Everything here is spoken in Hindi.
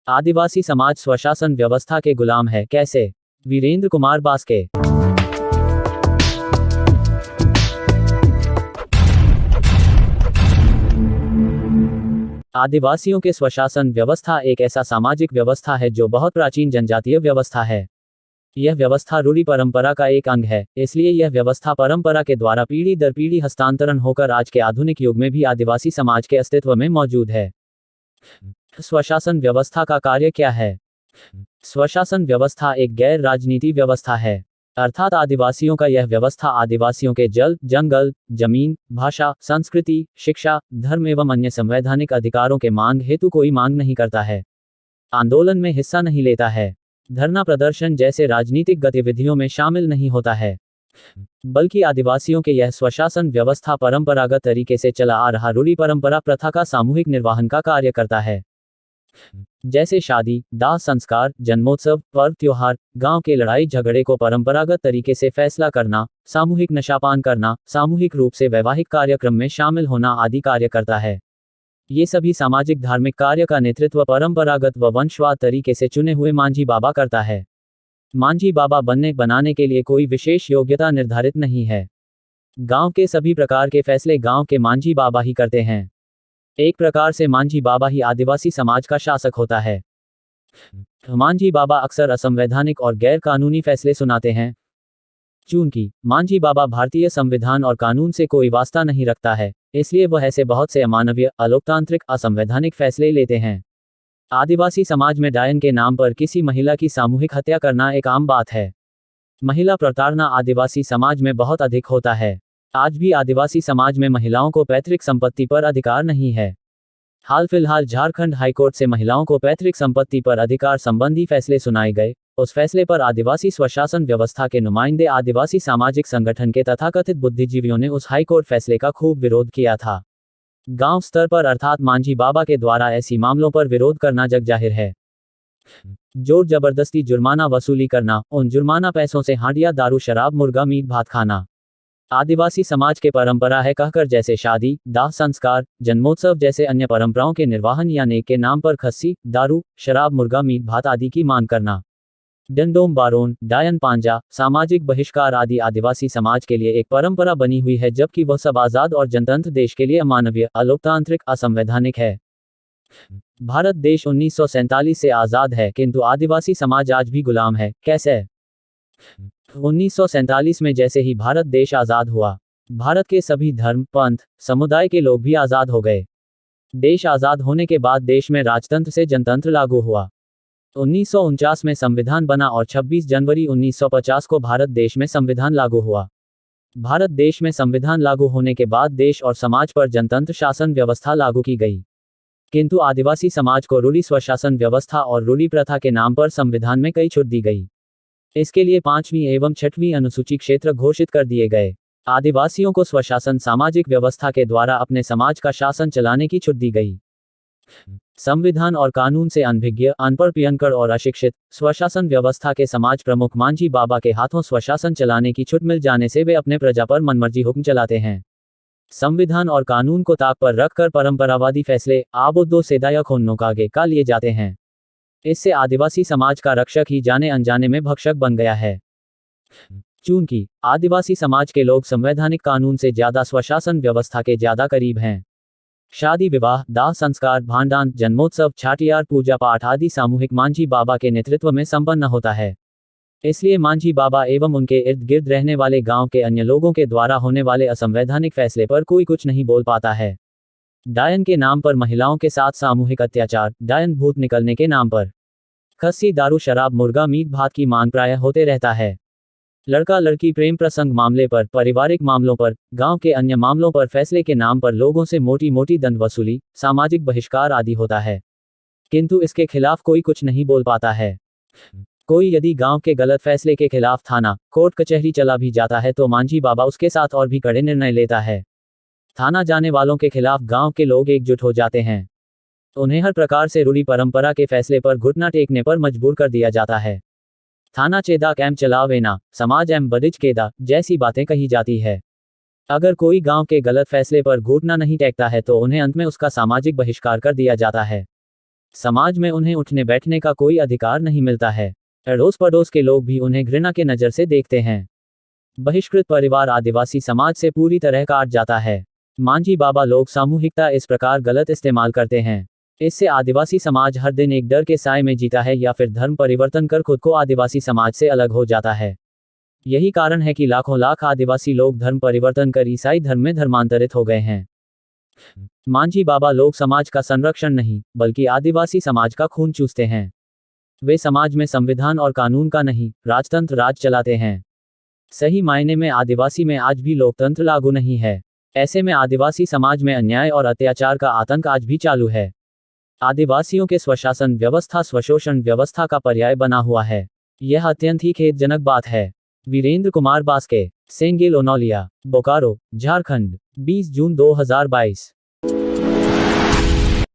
आदिवासी समाज स्वशासन व्यवस्था के गुलाम है, कैसे? वीरेंद्र कुमार बास्के। आदिवासियों के स्वशासन व्यवस्था एक ऐसा सामाजिक व्यवस्था है जो बहुत प्राचीन जनजातीय व्यवस्था है। यह व्यवस्था रूढ़ि परंपरा का एक अंग है, इसलिए यह व्यवस्था परंपरा के द्वारा पीढ़ी दर पीढ़ी हस्तांतरण होकर आज के आधुनिक युग में भी आदिवासी समाज के अस्तित्व में मौजूद है। स्वशासन व्यवस्था का कार्य क्या है? स्वशासन व्यवस्था एक गैर राजनीति व्यवस्था है, अर्थात आदिवासियों का यह व्यवस्था आदिवासियों के जल, जंगल, जमीन, भाषा, संस्कृति, शिक्षा, धर्म एवं अन्य संवैधानिक अधिकारों के मांग हेतु कोई मांग नहीं करता है, आंदोलन में हिस्सा नहीं लेता है, धरना प्रदर्शन जैसे राजनीतिक गतिविधियों में शामिल नहीं होता है, बल्कि आदिवासियों के यह स्वशासन व्यवस्था परंपरागत तरीके से चला आ रहा रूढ़ि परंपरा प्रथा का सामूहिक निर्वहन का कार्य करता है। जैसे शादी, दाह संस्कार, जन्मोत्सव, पर्व त्योहार, गांव के लड़ाई झगड़े को परंपरागत तरीके से फैसला करना, सामूहिक नशापान करना, सामूहिक रूप से वैवाहिक कार्यक्रम में शामिल होना आदि कार्य करता है। ये सभी सामाजिक धार्मिक कार्य का नेतृत्व परंपरागत व वंशवाद तरीके से चुने हुए मांझी बाबा करता है। मांझी बाबा बनाने के लिए कोई विशेष योग्यता निर्धारित नहीं है। गांव के सभी प्रकार के फैसले गांव के मांझी बाबा ही करते हैं। एक प्रकार से मांझी बाबा ही आदिवासी समाज का शासक होता है। मांझी बाबा अक्सर असंवैधानिक और गैर कानूनी फैसले सुनाते हैं। चूंकि मांझी बाबा भारतीय संविधान और कानून से कोई वास्ता नहीं रखता है, इसलिए वह ऐसे बहुत से अमानवीय, अलोकतांत्रिक, असंवैधानिक फैसले लेते हैं। आदिवासी समाज में डायन के नाम पर किसी महिला की सामूहिक हत्या करना एक आम बात है। महिला प्रताड़ना आदिवासी समाज में बहुत अधिक होता है। आज भी आदिवासी समाज में महिलाओं को पैतृक संपत्ति पर अधिकार नहीं है। हाल फिलहाल झारखंड हाईकोर्ट से महिलाओं को पैतृक संपत्ति पर अधिकार संबंधी फैसले सुनाए गए। उस फैसले पर आदिवासी स्वशासन व्यवस्था के नुमाइंदे आदिवासी सामाजिक संगठन के तथाकथित बुद्धिजीवियों ने उस हाईकोर्ट फैसले का खूब विरोध किया था। गांव स्तर पर अर्थात मांझी बाबा के द्वारा ऐसी मामलों पर विरोध करना जग जाहिर है। जोर जबरदस्ती जुर्माना वसूली करना, उन जुर्माना पैसों से हांडिया, दारू, शराब, मुर्गा मीट भात खाना आदिवासी समाज के परंपरा है कहकर जैसे शादी, दाह संस्कार, जन्मोत्सव जैसे अन्य परंपराओं के निर्वहन या नेक के नाम पर खस्सी, दारू, शराब, मुर्गा मीट भात आदि की मांग करना, डंडोम बारोन, डायन पांजा, सामाजिक बहिष्कार आदि आदिवासी समाज के लिए एक परंपरा बनी हुई है, जबकि वह सब आजाद और जनतंत्र देश के लिए अमानवीय, अलोकतांत्रिक, असंवैधानिक है। भारत देश 1947 से आजाद है, किंतु आदिवासी समाज आज भी गुलाम है, कैसे? 1947 में जैसे ही भारत देश आजाद हुआ, भारत के सभी धर्म, पंथ, समुदाय के लोग भी आजाद हो गए। देश आजाद होने के बाद देश में राजतंत्र से जनतंत्र लागू हुआ। 1949 में संविधान बना और 26 जनवरी 1950 को भारत देश में संविधान लागू हुआ। भारत देश में संविधान लागू होने के बाद देश और समाज पर जनतंत्र शासन व्यवस्था लागू की गई, किंतु आदिवासी समाज को रूढ़ि स्वशासन व्यवस्था और रूढ़ि प्रथा के नाम पर संविधान में कई छूट दी गई। इसके लिए 5वीं एवं 6वीं अनुसूची क्षेत्र घोषित कर दिए गए। आदिवासियों को स्वशासन सामाजिक व्यवस्था के द्वारा अपने समाज का शासन चलाने की छूट दी गई। संविधान और कानून से अनभिज्ञ, अनपढ़, पियनकड़ और अशिक्षित स्वशासन व्यवस्था के समाज प्रमुख मांझी बाबा के हाथों स्वशासन चलाने की छूट मिल जाने से वे अपने प्रजा पर मनमर्जी हुक्म चलाते हैं। संविधान और कानून को ताक पर रखकर परंपरावादी फैसले आबोदो सेदाया खोन्नो कागे का लिए जाते हैं। इससे आदिवासी समाज का रक्षक ही जाने अनजाने में भक्षक बन गया है। चूंकि आदिवासी समाज के लोग संवैधानिक कानून से ज्यादा स्वशासन व्यवस्था के ज्यादा करीब हैं। शादी, विवाह, दाह संस्कार, भांडान, जन्मोत्सव, छाटियार, पूजा पाठ आदि सामूहिक मांझी बाबा के नेतृत्व में संपन्न होता है। इसलिए मांझी बाबा एवं उनके इर्द गिर्द रहने वाले गांव के अन्य लोगों के द्वारा होने वाले असंवैधानिक फैसले पर कोई कुछ नहीं बोल पाता है। डायन के नाम पर महिलाओं के साथ सामूहिक अत्याचार, डायन भूत निकलने के नाम पर खस्सी, दारू, शराब, मुर्गा मीट भात की मांग प्रायः होते रहता है। लड़का लड़की प्रेम प्रसंग मामले पर, पारिवारिक मामलों पर, गांव के अन्य मामलों पर फैसले के नाम पर लोगों से मोटी मोटी दंड वसूली, सामाजिक बहिष्कार आदि होता है, किंतु इसके खिलाफ कोई कुछ नहीं बोल पाता है। कोई यदि गांव के गलत फैसले के खिलाफ थाना, कोर्ट कचहरी चला भी जाता है तो मांझी बाबा उसके साथ और भी कड़े निर्णय लेता है। थाना जाने वालों के खिलाफ गांव के लोग एकजुट हो जाते हैं। उन्हें हर प्रकार से रूढ़ि परंपरा के फैसले पर घुटना टेकने पर मजबूर कर दिया जाता है। थाना चेदा कैम चलावेना, समाज एम बदिज केदा जैसी बातें कही जाती है। अगर कोई गांव के गलत फैसले पर घुटना नहीं टेकता है तो उन्हें अंत में उसका सामाजिक बहिष्कार कर दिया जाता है। समाज में उन्हें उठने बैठने का कोई अधिकार नहीं मिलता है। अड़ोस पड़ोस के लोग भी उन्हें घृणा के नज़र से देखते हैं। बहिष्कृत परिवार आदिवासी समाज से पूरी तरह काट जाता है। मांझी बाबा लोग सामूहिकता इस प्रकार गलत इस्तेमाल करते हैं। इससे आदिवासी समाज हर दिन एक डर के साए में जीता है या फिर धर्म परिवर्तन कर खुद को आदिवासी समाज से अलग हो जाता है। यही कारण है कि लाखों लाख आदिवासी लोग धर्म परिवर्तन कर ईसाई धर्म में धर्मांतरित हो गए हैं। मांझी बाबा लोग समाज का संरक्षण नहीं, बल्कि आदिवासी समाज का खून चूसते हैं। वे समाज में संविधान और कानून का नहीं, राजतंत्र राज चलाते हैं। सही मायने में आदिवासी में आज भी लोकतंत्र लागू नहीं है। ऐसे में आदिवासी समाज में अन्याय और अत्याचार का आतंक आज भी चालू है। आदिवासियों के स्वशासन व्यवस्था स्वशोषण व्यवस्था का पर्याय बना हुआ है। यह अत्यंत ही खेदजनक बात है। वीरेंद्र कुमार बास्के, सेंगिल ओनोलिया, बोकारो, झारखंड, 20 जून 2022।